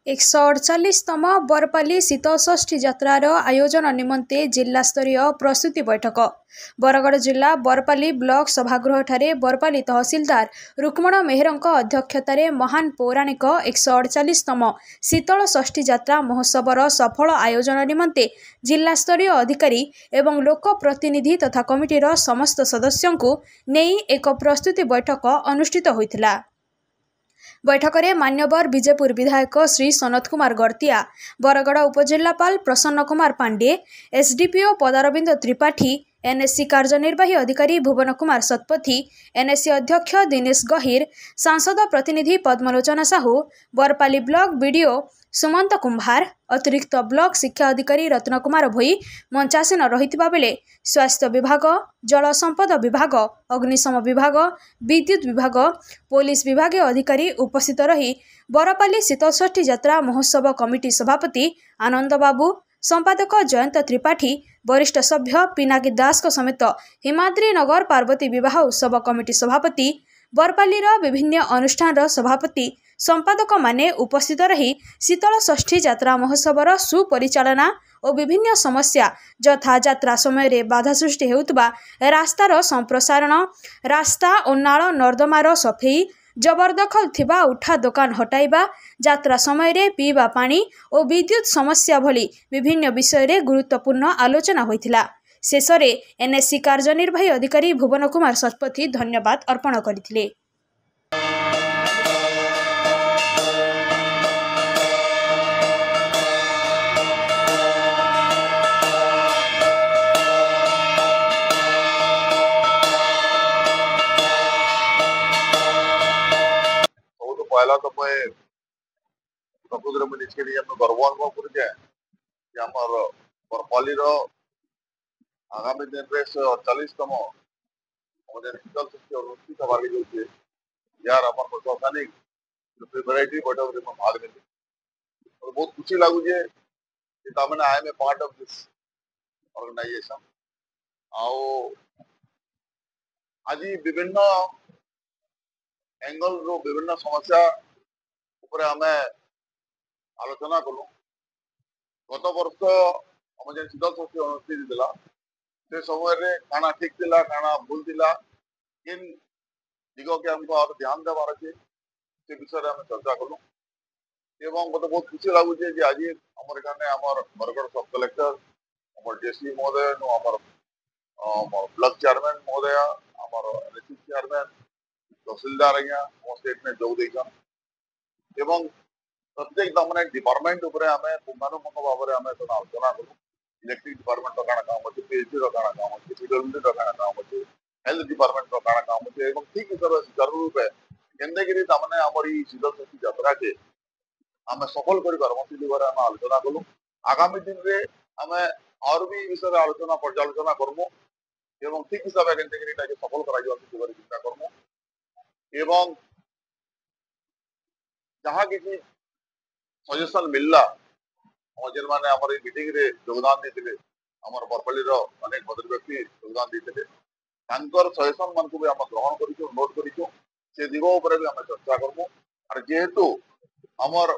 148तम बरपाली शीतलषष्ठी यात्रार आयोजन निमंते जिला स्तरीय प्रस्तुति बैठक बरगढ़ जिला बरपाली ब्लॉक सभागृह ठारे बरपाली तहसीलदार रुक्मण मेहरଙ୍କ अध्यक्षतार महान पौराणिक 148तम शीतलषष्ठी यात्रा महोत्सवर सफल आयोजन निमंते जिला स्तरीय अधिकारी एवं लोक प्रतिनिधि तथा कमिटीर समस्त सदस्यों को नहीं एक प्रस्तुति बैठक अनुष्ठित होइथिला। बैठक में मान्यवर विजयपुर विधायक श्री सनत कुमार गड़तिया, बरगढ़ उपजिलापाल प्रसन्न कुमार पांडे, एसडीपीओ पदारविंद त्रिपाठी, एनएससी कार्यनिर्वाही अधिकारी भुवन कुमार सतपथी, एनएससी अध्यक्ष दिनेश गहिर, सांसद प्रतिनिधि पद्मलोचना साहू, बरपाली ब्लॉक बीडीओ सुमंत कुंभार, अतिरिक्त ब्लॉक शिक्षा अधिकारी रत्न कुमार भोई मंचासीन रहितिबा बेले स्वास्थ्य विभाग, जल संपद विभाग, अग्निशम विभाग, विद्युत विभाग, पुलिस विभाग अधिकारी उपस्थित रही बरपाली शीतलषष्ठी यात्रा महोत्सव कमिटी सभापति आनंद बाबू, संपादक जयंत त्रिपाठी, वरिष्ठ सभ्य पिनाकी दास समेत हिमाद्री नगर पार्वती विवाह उत्सव कमिटी सभापति, बरपालीर विभिन्न अनुष्ठान सभापति संपादक माने उपस्थित रही शीतलषष्ठी यात्रा महोत्सवर सुपरिचालना और विभिन्न समस्या यथा यात्रा समय बाधा सृष्टि हेउतबा रास्तार संप्रसारण, रास्ता और नाल नर्दमार सफेई, जबरदखल थिबा उठा दुकान हटाइबा, यात्रा समय रे पीवा पानी और विद्युत समस्या भली विभिन्न विषय रे गुरुत्वपूर्ण आलोचना होइथिला। शेष रे एनएससी कार्यनिर्वाही अधिकारी भुवन कुमार सतपथी धन्यवाद अर्पण करथिले। पहला तो मैं प्रकृति में निश्चय नहीं हम गर्व अनुभव करें कि आमर बरपाली आगामी दिन में 48तम शीतलषष्ठी अनुष्ठित होगा जो यार आम प्रशासनिक प्रिपेरेटरी बैठक में भाग ने बहुत खुशी लगुचे I am a part of this organisation. आज विभिन्न एंगल रो विभिन्न समस्या ऊपर आम आलोचना कलु। गत वर्ष आम जो शीतलषष्ठी अनुष्ठित होता से समय काना ठीक थिला काना भूल थिला किन दिग के हमको और ध्यान देवार अच्छे से विषय में चर्चा कलु। एवं मत बहुत खुशी लगुचे कि आज आम एखाने बरगढ़ सब कलेक्टर डीसी महोदय ब्लॉक चेयरमैन महोदय एनएससी चेयरमैन तहसीलदार आज्ञा स्टेट में जोग देछन एवं प्रत्येक मैंने डिपार्टमेंट ऊपर आम पुंखानुपुंख भाव में आम आलोचना करूँ। इलेक्ट्रिक डिपार्टमेंट काण काम अच्छे, पीएचडी काण काम अच्छे, पीडब्ल्यूडी काण काम अच्छे, हेल्थ डिपार्टमेंट काण काम अच्छे ठीक हिसाब से सुचारू रूपे केन्द्रगिरी तमाने आम शीतलषष्ठी यात्रा के आम सफल कर आलोचना कलु। आगामी दिन में आम और भी विषय आलोचना पर्यालोचना करमु एवं ठीक हिसाब से केन्द्रगिरी सफल कर चिंता करमु एवं जहाँ किसी सजेशन मिलला जेन माने हमर मीटिंग रे योगदान देते बरपाली अनेक भद्र व्यक्ति योगदान देते सजेशन मान को भी आम ग्रहण कर नोट कर से दिग उपर भी आम चर्चा करमु। और जेहेतु आमर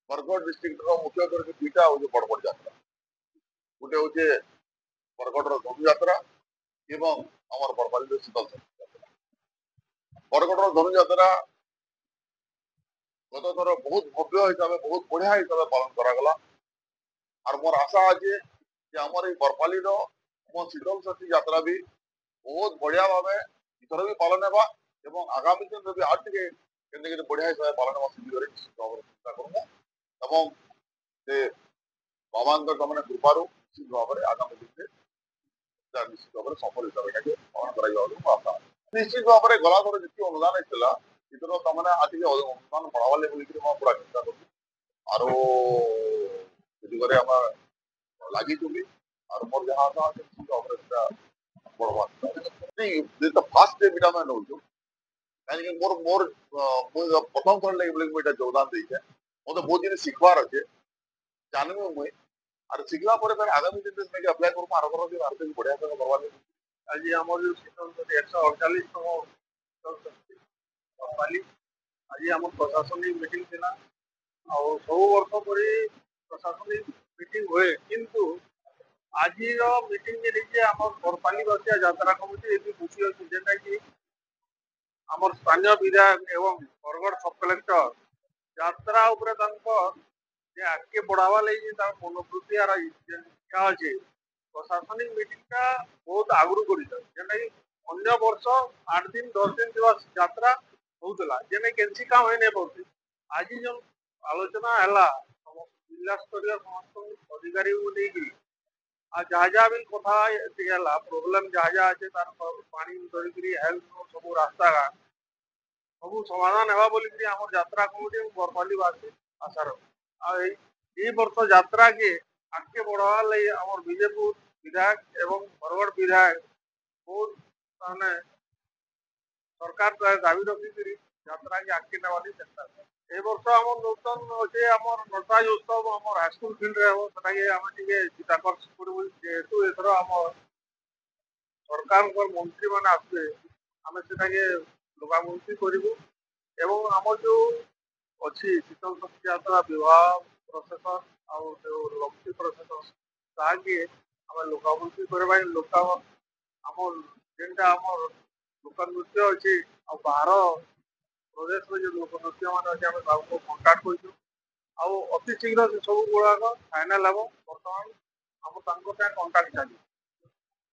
बरगढ़ डिस्ट्रिक्ट मुख्य करके दुईटा हूँ बड़ बड़ यात्रा गोटे हूँ बरगढ़ धनु यात्रा एवं आमर बरपाली शीतलषष्ठी यात्रा। बरगढ़ धनु यात्रा गत थर बहुत भव्य हिसाब से बहुत बढ़िया हिसाब से पालन करागला और मोर आशा अच्छे कि आमर बरपाली शीतलषष्ठी यात्रा भी बहुत बढ़िया भाव इथर भी पालन होगा एवं आगामी दिन में भी आज के बढ़िया हिसाब से पालन होगा चिंता करूँ से बाबा तमाम कृपार निश्चित भाव में आगामी दिन में निश्चित भाव में सफल हिसाब से पालन कर आशा निश्चित भाव में गला थर जी अनुदान होता इधर तमाने आज अनुदान बढ़ावा पूरा चिंता कर लगी और मोर जहाँ आशा बढ़वा फास्ट स्टेप मैं नौ कहीं मोर मोर प्रथम थर लगे योगदान देखे मतलब बहुत जिन शिखबार अच्छे जानवी मुई और शिखला पर आगामी दिन में अप्लाई करूँ आर बढ़िया करवा आज आम जो 148तम बरपाली आज आम प्रशासनिक मीटिंग थी ଆଉ ସବୁ ବର୍ଷ ପରି ପ୍ରଶାସନିକ ମିଟିଂ ହୁଏ, କିନ୍ତୁ ଆଜିର ମିଟିଂ ଯେ ଆମର ବରପାଲି ବାସିଆ ଯାତ୍ରା କମିଟି ଏଠି ବୁଝି ଅଛି ଯେନ୍ଟାକି ଆମର ସ୍ଥାନୀୟ ବିଧାୟକ ଏବଂ ବରଗଡ଼ ସବ୍ କଲେକ୍ଟର ଯାତ୍ରା ଉପରେ ତାଙ୍କର ଯେ ଆଗକେ ବଢାवा ଲାଗି ତାର ମନୋବୃତ୍ତି আর ইচ্ছা আছে ପ୍ରଶାସନିକ ମିଟିଂଟା ବହୁତ ଆଗରୁ କରିଛନ୍ ଯେନ୍ଟାକି ଅନ୍ୟ ବର୍ଷ 8 ଦିନ 10 ଦିନ ଥିବା ଯାତ୍ରା ହଉଥିଲା ଯେନେ କେନ୍ସି କାମ ହେଇ ନାଇଁ ପାରୁଛି। ଆଜି ଯୋଉ ଆଲୋଚନା ହେଲା ଜିଲ୍ଲା ସ୍ତରୀୟ ସମସ୍ତ ଅଧିକାରୀଙ୍କୁ ନେଇକି ଆଉ ଯାହା ଯାହା ବି କଥା ହେଲା ପ୍ରୋବ୍ଲେମ ଯାହା ଯାହା ଅଛି ତାର ପାଣି ଧରିକିରି ହେଲ୍ଥ ସବୁ ରାସ୍ତାଘାଟ ସବୁ ସମାଧାନ ହେବା ବୋଲିକିରି ଆମର ଯାତ୍ରା କମିଟି ବରପାଲି ବାସୀ ଆଶା ରଖୁ। ଆଉ এই ବର୍ଷ ଯାତ୍ରାକେ ଆଗକେ ବଢାବାର ଲାଗି ଆମର ବିଜେପୁର ବିଧାୟକ ଏବଂ ବରଗଡ଼ ବିଧାୟକ ବହୁତ ମାନେ ସରକାର ଦାବି ରଖିକିରି ଯାତ୍ରାକେ ଆଗକେ ନେବାନି ଚେଷ୍ଟା କରେ। ଏ ବର୍ଷ ଆମର ନୂତନ ଅଛି ଆମର ନଟରାଜ ଉତ୍ସବ ଆମର ହାଇସ୍କୁଲ ଫିଲ୍ଡରେ ହେବ ସେଟାକେ ଆମେ ଟିକେ ଚିତାକର୍ଷ କରିବୁ ଯେହେତୁ ଏଥର ଆମ ସରକାରଙ୍କର ମନ୍ତ୍ରୀ ମାନେ ଆସିବେ ଆମେ ସେଟାକେ ଲୋକାମୁଖୀ କରିବୁ ଏବଂ ଆମର ଯୋଉ ଅଛି ଶୀତଳ ଶକ୍ତି ଯାତ୍ରା ବିବାହ ପ୍ରସେସନ ଆଉ ଯୋଉ ଲକ୍ଷ୍ମୀ ପ୍ରସେସନ ତାହାକେ ଆମେ ଲୋକାମୁଖୀ କରିବା ଲୋକ ଆମର ଯେନ୍ଟା ଆମର ଲୋକ ନୃତ୍ୟ ଅଛି ଆଉ ବାହାର ପ୍ରଦେଶରେ ଯୋଉ ଲୋକ ନୃତ୍ୟ ମାନେ ଅଛି ଆମେ ତାଙ୍କୁ କଣ୍ଟାକ୍ଟ କରିଛୁ ଆଉ ଅତି ଶୀଘ୍ର ସେ ସବୁ ଗୁଡାକ ଫାଇନାଲ ହେବ ବର୍ତ୍ତମାନ ଆମ ତାଙ୍କ ସାଙ୍ଗେ କଣ୍ଟାକ୍ଟ ଚାଲିଛି।